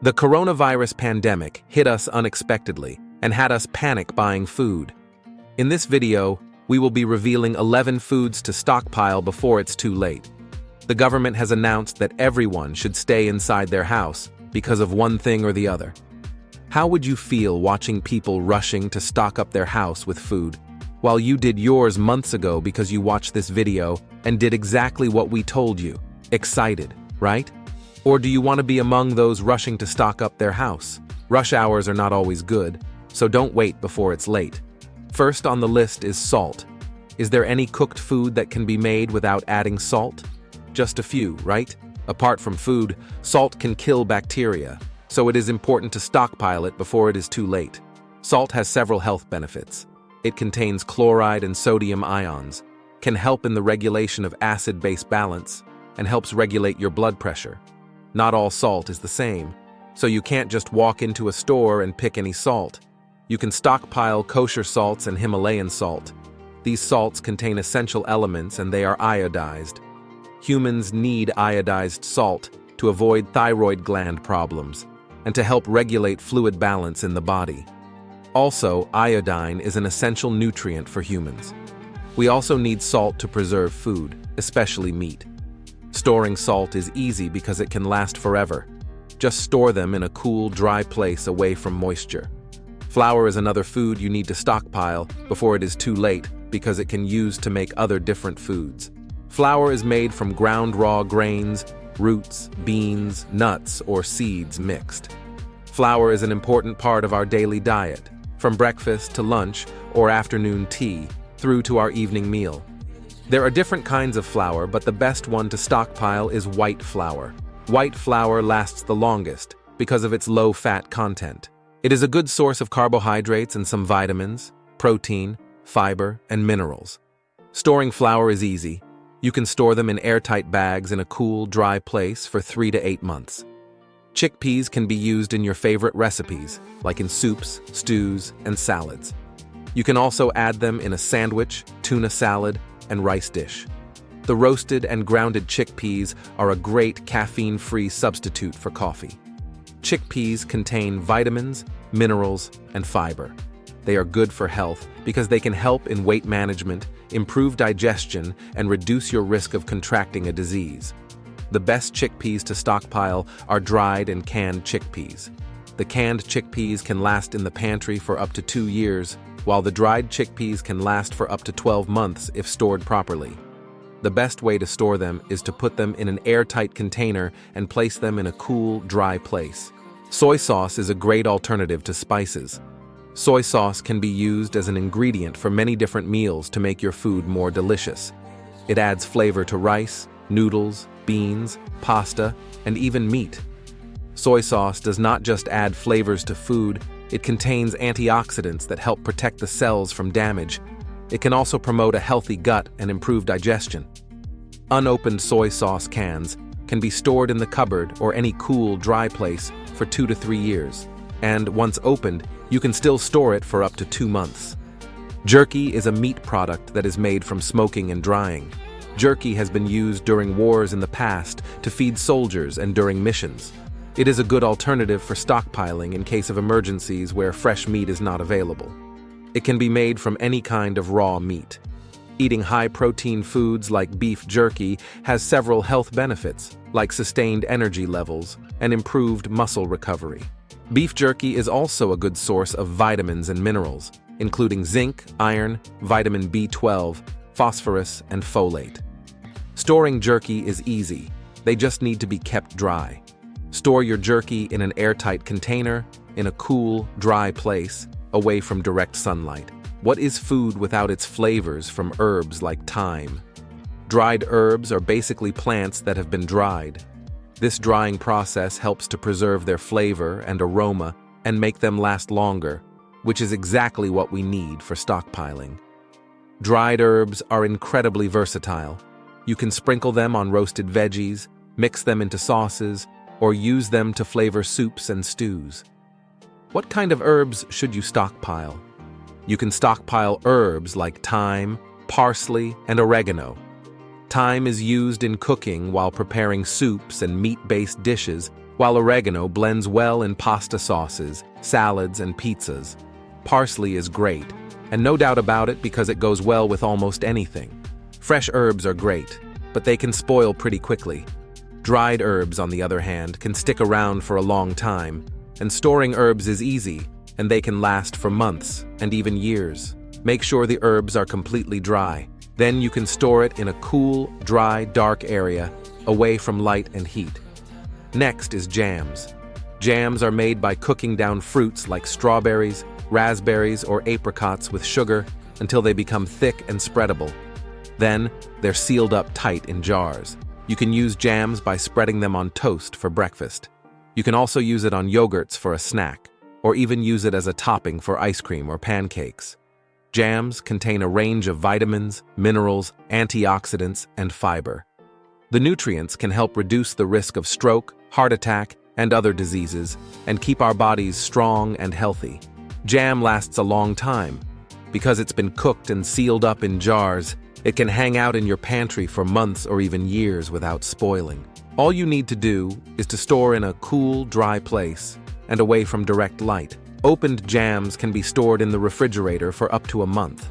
The coronavirus pandemic hit us unexpectedly and had us panic buying food. In this video, we will be revealing 11 foods to stockpile before it's too late. The government has announced that everyone should stay inside their house because of one thing or the other. How would you feel watching people rushing to stock up their house with food, while you did yours months ago because you watched this video and did exactly what we told you? Excited, right? Or do you want to be among those rushing to stock up their house? Rush hours are not always good, so don't wait before it's late. First on the list is salt. Is there any cooked food that can be made without adding salt? Just a few, right? Apart from food, salt can kill bacteria, so it is important to stockpile it before it is too late. Salt has several health benefits. It contains chloride and sodium ions, can help in the regulation of acid-base balance, and helps regulate your blood pressure. Not all salt is the same, so you can't just walk into a store and pick any salt. You can stockpile kosher salts and Himalayan salt. These salts contain essential elements and they are iodized. Humans need iodized salt to avoid thyroid gland problems and to help regulate fluid balance in the body. Also, iodine is an essential nutrient for humans. We also need salt to preserve food, especially meat. Storing salt is easy because it can last forever. Just store them in a cool, dry place away from moisture. Flour is another food you need to stockpile before it is too late because it can use to make other different foods. Flour is made from ground raw grains, roots, beans, nuts, or seeds mixed. Flour is an important part of our daily diet, from breakfast to lunch or afternoon tea, through to our evening meal. There are different kinds of flour, but the best one to stockpile is white flour. White flour lasts the longest because of its low fat content. It is a good source of carbohydrates and some vitamins, protein, fiber, and minerals. Storing flour is easy. You can store them in airtight bags in a cool, dry place for 3 to 8 months. Chickpeas can be used in your favorite recipes, like in soups, stews, and salads. You can also add them in a sandwich, tuna salad, and rice dish. The roasted and grounded chickpeas are a great caffeine-free substitute for coffee. Chickpeas contain vitamins, minerals, and fiber. They are good for health because they can help in weight management, improve digestion, and reduce your risk of contracting a disease. The best chickpeas to stockpile are dried and canned chickpeas. The canned chickpeas can last in the pantry for up to 2 years, while the dried chickpeas can last for up to 12 months if stored properly. The best way to store them is to put them in an airtight container and place them in a cool, dry place. Soy sauce is a great alternative to spices. Soy sauce can be used as an ingredient for many different meals to make your food more delicious. It adds flavor to rice, noodles, beans, pasta, and even meat. Soy sauce does not just add flavors to food, it contains antioxidants that help protect the cells from damage. It can also promote a healthy gut and improve digestion. Unopened soy sauce cans can be stored in the cupboard or any cool, dry place for 2 to 3 years, and once opened, you can still store it for up to 2 months. Jerky is a meat product that is made from smoking and drying. Jerky has been used during wars in the past to feed soldiers and during missions. It is a good alternative for stockpiling in case of emergencies where fresh meat is not available. It can be made from any kind of raw meat. Eating high-protein foods like beef jerky has several health benefits, like sustained energy levels and improved muscle recovery. Beef jerky is also a good source of vitamins and minerals, including zinc, iron, vitamin B12, phosphorus, and folate. Storing jerky is easy. They just need to be kept dry. Store your jerky in an airtight container, in a cool, dry place, away from direct sunlight. What is food without its flavors from herbs like thyme? Dried herbs are basically plants that have been dried. This drying process helps to preserve their flavor and aroma and make them last longer, which is exactly what we need for stockpiling. Dried herbs are incredibly versatile. You can sprinkle them on roasted veggies, mix them into sauces, or use them to flavor soups and stews. What kind of herbs should you stockpile? You can stockpile herbs like thyme, parsley, and oregano. Thyme is used in cooking while preparing soups and meat-based dishes while oregano blends well in pasta sauces, salads, and pizzas. Parsley is great, and no doubt about it because it goes well with almost anything. Fresh herbs are great, but they can spoil pretty quickly. Dried herbs, on the other hand, can stick around for a long time, and storing herbs is easy, and they can last for months and even years. Make sure the herbs are completely dry. Then you can store it in a cool, dry, dark area, away from light and heat. Next is jams. Jams are made by cooking down fruits like strawberries, raspberries, or apricots with sugar until they become thick and spreadable. Then, they're sealed up tight in jars. You can use jams by spreading them on toast for breakfast. You can also use it on yogurts for a snack, or even use it as a topping for ice cream or pancakes. Jams contain a range of vitamins, minerals, antioxidants, and fiber. The nutrients can help reduce the risk of stroke, heart attack, and other diseases, and keep our bodies strong and healthy. Jam lasts a long time. Because it's been cooked and sealed up in jars, it can hang out in your pantry for months or even years without spoiling. All you need to do is to store in a cool, dry place and away from direct light. Opened jams can be stored in the refrigerator for up to a month.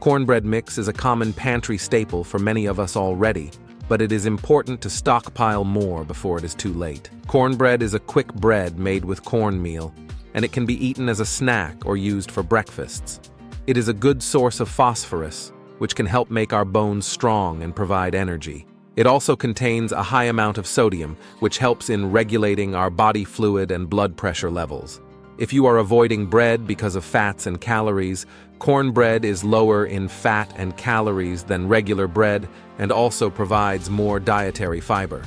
Cornbread mix is a common pantry staple for many of us already, but it is important to stockpile more before it is too late. Cornbread is a quick bread made with cornmeal, and it can be eaten as a snack or used for breakfasts. It is a good source of phosphorus, which can help make our bones strong and provide energy. It also contains a high amount of sodium, which helps in regulating our body fluid and blood pressure levels. If you are avoiding bread because of fats and calories, cornbread is lower in fat and calories than regular bread and also provides more dietary fiber.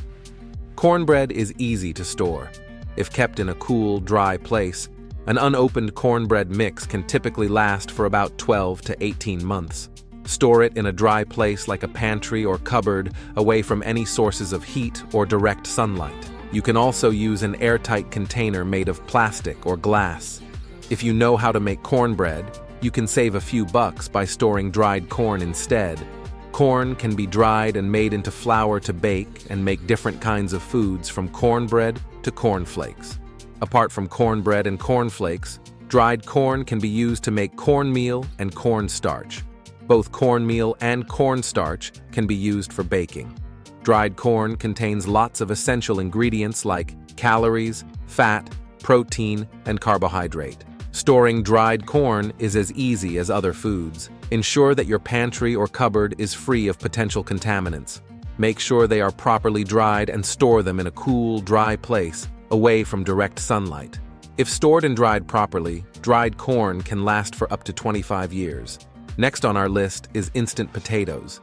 Cornbread is easy to store. If kept in a cool, dry place, an unopened cornbread mix can typically last for about 12 to 18 months. Store it in a dry place like a pantry or cupboard, away from any sources of heat or direct sunlight. You can also use an airtight container made of plastic or glass. If you know how to make cornbread, you can save a few bucks by storing dried corn instead. Corn can be dried and made into flour to bake and make different kinds of foods, from cornbread to cornflakes. Apart from cornbread and cornflakes, dried corn can be used to make cornmeal and cornstarch. Both cornmeal and cornstarch can be used for baking. Dried corn contains lots of essential ingredients like calories, fat, protein, and carbohydrate. Storing dried corn is as easy as other foods. Ensure that your pantry or cupboard is free of potential contaminants. Make sure they are properly dried and store them in a cool, dry place, away from direct sunlight. If stored and dried properly, dried corn can last for up to 25 years. Next on our list is instant potatoes.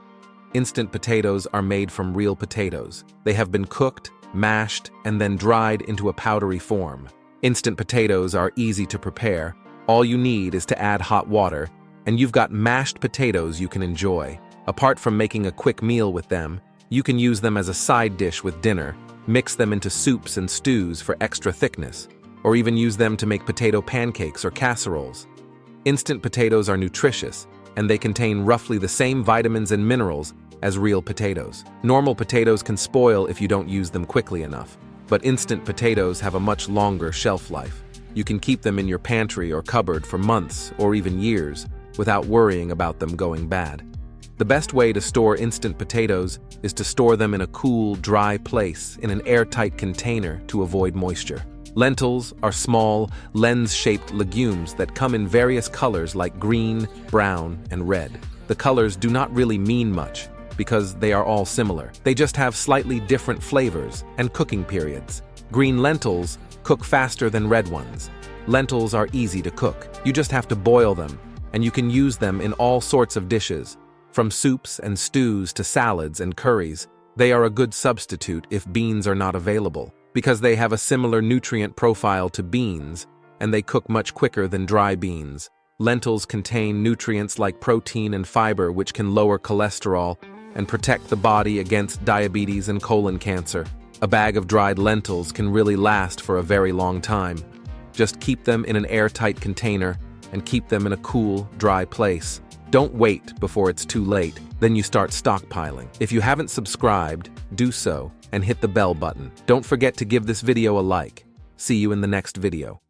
Instant potatoes are made from real potatoes. They have been cooked, mashed, and then dried into a powdery form. Instant potatoes are easy to prepare. All you need is to add hot water, and you've got mashed potatoes you can enjoy. Apart from making a quick meal with them, you can use them as a side dish with dinner, mix them into soups and stews for extra thickness, or even use them to make potato pancakes or casseroles. Instant potatoes are nutritious, and they contain roughly the same vitamins and minerals as real potatoes. Normal potatoes can spoil if you don't use them quickly enough, but instant potatoes have a much longer shelf life. You can keep them in your pantry or cupboard for months or even years without worrying about them going bad. The best way to store instant potatoes is to store them in a cool, dry place in an airtight container to avoid moisture. Lentils are small, lens-shaped legumes that come in various colors like green, brown, and red. The colors do not really mean much because they are all similar. They just have slightly different flavors and cooking periods. Green lentils cook faster than red ones. Lentils are easy to cook. You just have to boil them, and you can use them in all sorts of dishes, from soups and stews to salads and curries. They are a good substitute if beans are not available, because they have a similar nutrient profile to beans, and they cook much quicker than dry beans. Lentils contain nutrients like protein and fiber, which can lower cholesterol and protect the body against diabetes and colon cancer. A bag of dried lentils can really last for a very long time. Just keep them in an airtight container and keep them in a cool, dry place. Don't wait before it's too late, then you start stockpiling. If you haven't subscribed, do so and hit the bell button. Don't forget to give this video a like. See you in the next video.